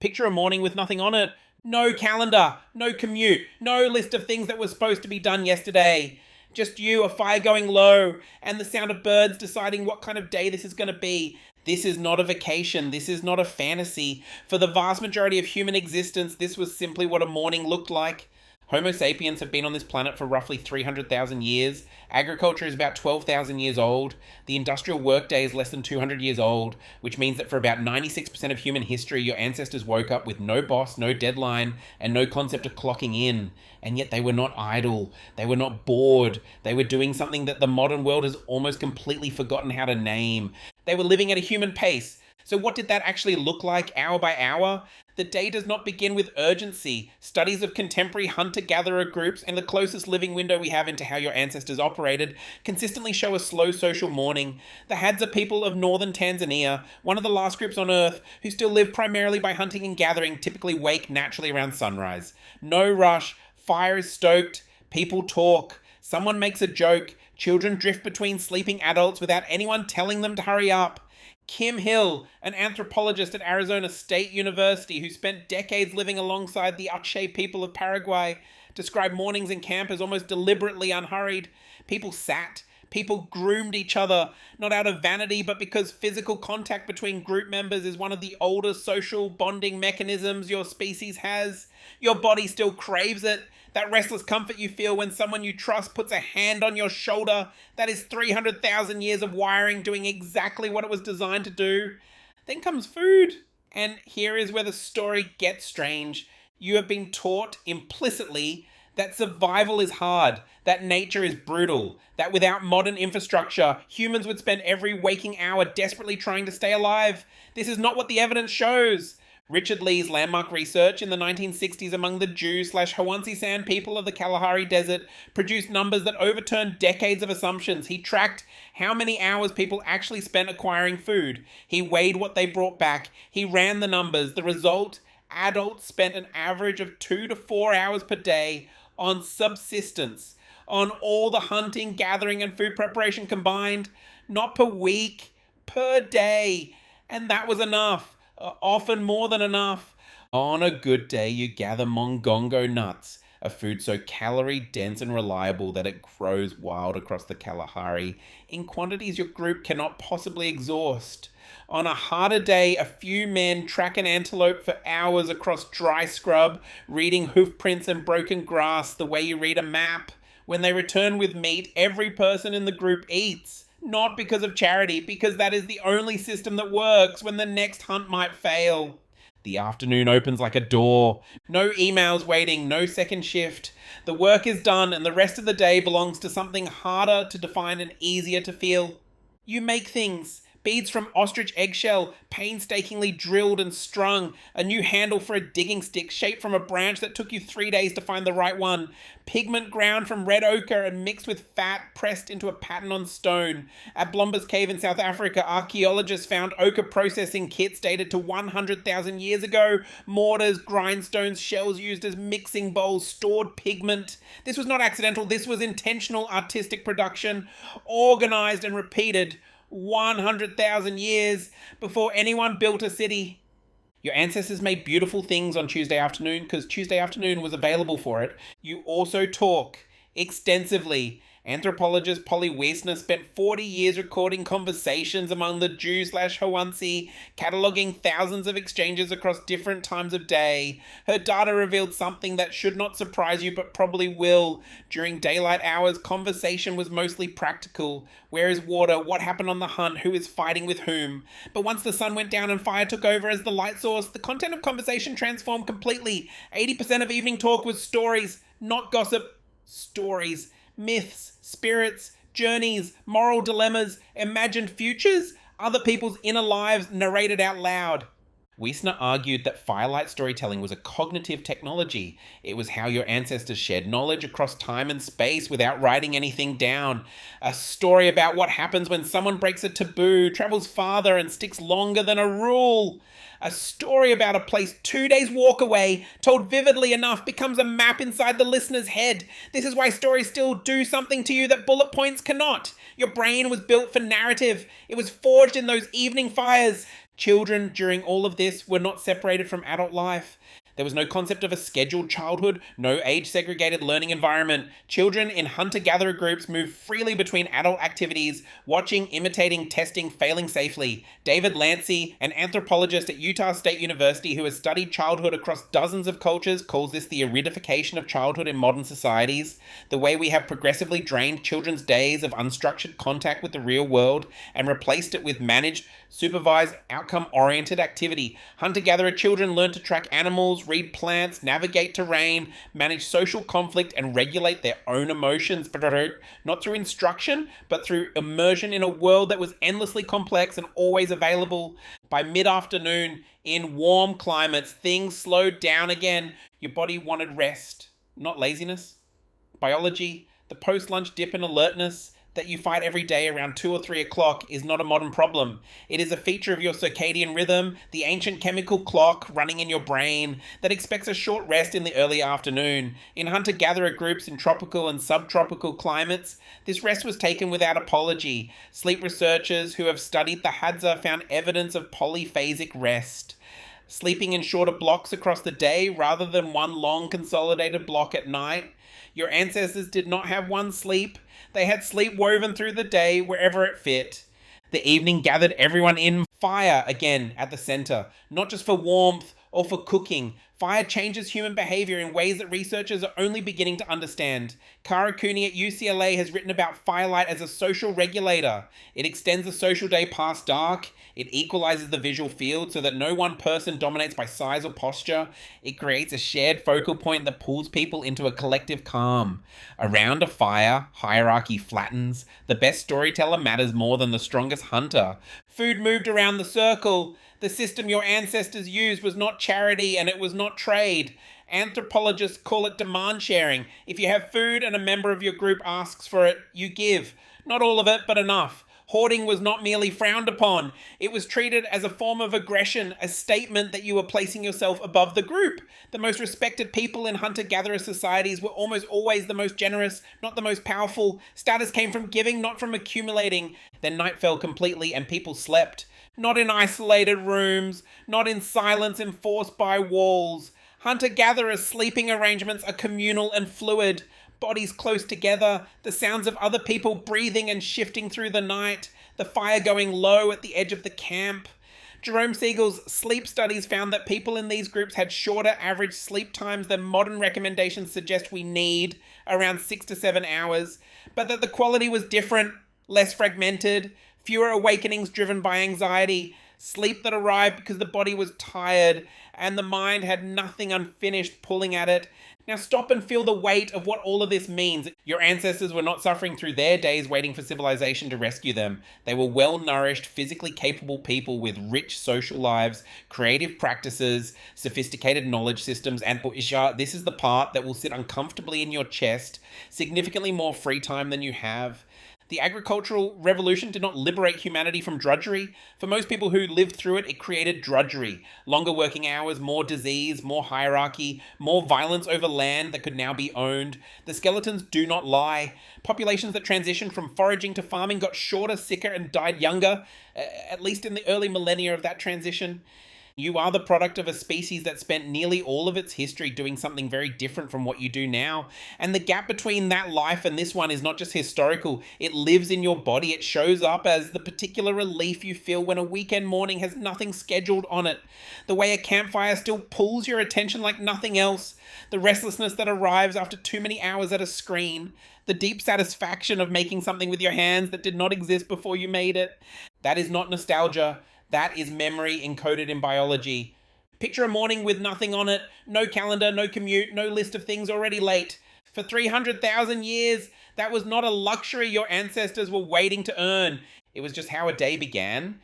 Picture a morning with nothing on it. No calendar, no commute, no list of things that were supposed to be done yesterday. Just you, a fire going low, and the sound of birds deciding what kind of day this is going to be. This is not a vacation. This is not a fantasy. For the vast majority of human existence, this was simply what a morning looked like. Homo sapiens have been on this planet for roughly 300,000 years. Agriculture is about 12,000 years old. The industrial workday is less than 200 years old, which means that for about 96% of human history, your ancestors woke up with no boss, no deadline, and no concept of clocking in. And yet they were not idle. They were not bored. They were doing something that the modern world has almost completely forgotten how to name. They were living at a human pace. So what did that actually look like hour by hour? The day does not begin with urgency. Studies of contemporary hunter-gatherer groups and the closest living window we have into how your ancestors operated consistently show a slow social morning. The Hadza people of northern Tanzania, one of the last groups on Earth who still live primarily by hunting and gathering, typically wake naturally around sunrise. No rush, fire is stoked, people talk, someone makes a joke, children drift between sleeping adults without anyone telling them to hurry up. Kim Hill, an anthropologist at Arizona State University who spent decades living alongside the Akshay people of Paraguay, described mornings in camp as almost deliberately unhurried. People sat, people groomed each other, not out of vanity, but because physical contact between group members is one of the oldest social bonding mechanisms your species has. Your body still craves it. That restless comfort you feel when someone you trust puts a hand on your shoulder, that is 300,000 years of wiring doing exactly what it was designed to do. Then comes food. And here is where the story gets strange. You have been taught implicitly that survival is hard, that nature is brutal, that without modern infrastructure, humans would spend every waking hour desperately trying to stay alive. This is not what the evidence shows. Richard Lee's landmark research in the 1960s among the Jew/Hawansi Sand people of the Kalahari Desert produced numbers that overturned decades of assumptions. He tracked how many hours people actually spent acquiring food. He weighed what they brought back. He ran the numbers. The result, adults spent an average of 2 to 4 hours per day on subsistence, on all the hunting, gathering, and food preparation combined, not per week, per day. And that was enough. Often more than enough. On a good day, you gather mongongo nuts, a food so calorie-dense and reliable that it grows wild across the Kalahari, in quantities your group cannot possibly exhaust. On a harder day, a few men track an antelope for hours across dry scrub, reading hoof prints and broken grass the way you read a map. When they return with meat, every person in the group eats. Not because of charity, because that is the only system that works when the next hunt might fail. The afternoon opens like a door. No emails waiting, no second shift. The work is done and the rest of the day belongs to something harder to define and easier to feel. You make things. Beads from ostrich eggshell, painstakingly drilled and strung. A new handle for a digging stick shaped from a branch that took you 3 days to find the right one. Pigment ground from red ochre and mixed with fat pressed into a pattern on stone. At Blombers Cave in South Africa, archaeologists found ochre processing kits dated to 100,000 years ago. Mortars, grindstones, shells used as mixing bowls, stored pigment. This was not accidental, this was intentional artistic production, organized and repeated 100,000 years before anyone built a city. Your ancestors made beautiful things on Tuesday afternoon because Tuesday afternoon was available for it. You also talk extensively. Anthropologist Polly Wiesner spent 40 years recording conversations among the Jew/Hawansi, cataloguing thousands of exchanges across different times of day. Her data revealed something that should not surprise you but probably will. During daylight hours, conversation was mostly practical. Where is water? What happened on the hunt? Who is fighting with whom? But once the sun went down and fire took over as the light source, the content of conversation transformed completely. 80% of evening talk was stories, not gossip. Stories. Myths, spirits, journeys, moral dilemmas, imagined futures, other people's inner lives narrated out loud. Wiesner argued that firelight storytelling was a cognitive technology. It was how your ancestors shared knowledge across time and space without writing anything down. A story about what happens when someone breaks a taboo, travels farther and sticks longer than a rule. A story about a place 2 days walk away, told vividly enough, becomes a map inside the listener's head. This is why stories still do something to you that bullet points cannot. Your brain was built for narrative. It was forged in those evening fires. Children during all of this were not separated from adult life. There was no concept of a scheduled childhood, no age segregated learning environment. Children in hunter gatherer groups moved freely between adult activities, watching, imitating, testing, failing safely. David Lancy, an anthropologist at Utah State University who has studied childhood across dozens of cultures, calls this the aridification of childhood in modern societies. The way we have progressively drained children's days of unstructured contact with the real world and replaced it with managed, supervised, outcome-oriented activity. Hunter-gatherer children learn to track animals, read plants, navigate terrain, manage social conflict, and regulate their own emotions, not through instruction, but through immersion in a world that was endlessly complex and always available. By mid-afternoon, in warm climates, things slowed down again. Your body wanted rest, not laziness. Biology, the post-lunch dip in alertness that you fight every day around 2 or 3 o'clock is not a modern problem. It is a feature of your circadian rhythm, the ancient chemical clock running in your brain that expects a short rest in the early afternoon. In hunter-gatherer groups in tropical and subtropical climates, this rest was taken without apology. Sleep researchers who have studied the Hadza found evidence of polyphasic rest. Sleeping in shorter blocks across the day rather than one long consolidated block at night. Your ancestors did not have one sleep. They had sleep woven through the day wherever it fit. The evening gathered everyone in. Fire, again, at the center, not just for warmth or for cooking. Fire changes human behavior in ways that researchers are only beginning to understand. Kara Cooney at UCLA has written about firelight as a social regulator. It extends the social day past dark. It equalizes the visual field so that no one person dominates by size or posture. It creates a shared focal point that pulls people into a collective calm. Around a fire, hierarchy flattens. The best storyteller matters more than the strongest hunter. Food moved around the circle. The system your ancestors used was not charity and it was not trade. Anthropologists call it demand sharing. If you have food and a member of your group asks for it, you give. Not all of it, but enough. Hoarding was not merely frowned upon. It was treated as a form of aggression, a statement that you were placing yourself above the group. The most respected people in hunter-gatherer societies were almost always the most generous, not the most powerful. Status came from giving, not from accumulating. Then night fell completely and people slept. Not in isolated rooms, not in silence enforced by walls. Hunter-gatherer sleeping arrangements are communal and fluid. Bodies close together, the sounds of other people breathing and shifting through the night, the fire going low at the edge of the camp. Jerome Siegel's sleep studies found that people in these groups had shorter average sleep times than modern recommendations suggest we need, around 6 to 7 hours, but that the quality was different, less fragmented, fewer awakenings driven by anxiety, sleep that arrived because the body was tired and the mind had nothing unfinished pulling at it. Now stop and feel the weight of what all of this means. Your ancestors were not suffering through their days waiting for civilization to rescue them. They were well-nourished, physically capable people with rich social lives, creative practices, sophisticated knowledge systems, and Isha, this is the part that will sit uncomfortably in your chest, significantly more free time than you have. The agricultural revolution did not liberate humanity from drudgery. For most people who lived through it, it created drudgery. Longer working hours, more disease, more hierarchy, more violence over land that could now be owned. The skeletons do not lie. Populations that transitioned from foraging to farming got shorter, sicker, and died younger, at least in the early millennia of that transition. You are the product of a species that spent nearly all of its history doing something very different from what you do now. And the gap between that life and this one is not just historical. It lives in your body. It shows up as the particular relief you feel when a weekend morning has nothing scheduled on it. The way a campfire still pulls your attention like nothing else. The restlessness that arrives after too many hours at a screen. The deep satisfaction of making something with your hands that did not exist before you made it. That is not nostalgia. That is memory encoded in biology. Picture a morning with nothing on it, no calendar, no commute, no list of things already late. For 300,000 years, that was not a luxury your ancestors were waiting to earn. It was just how a day began.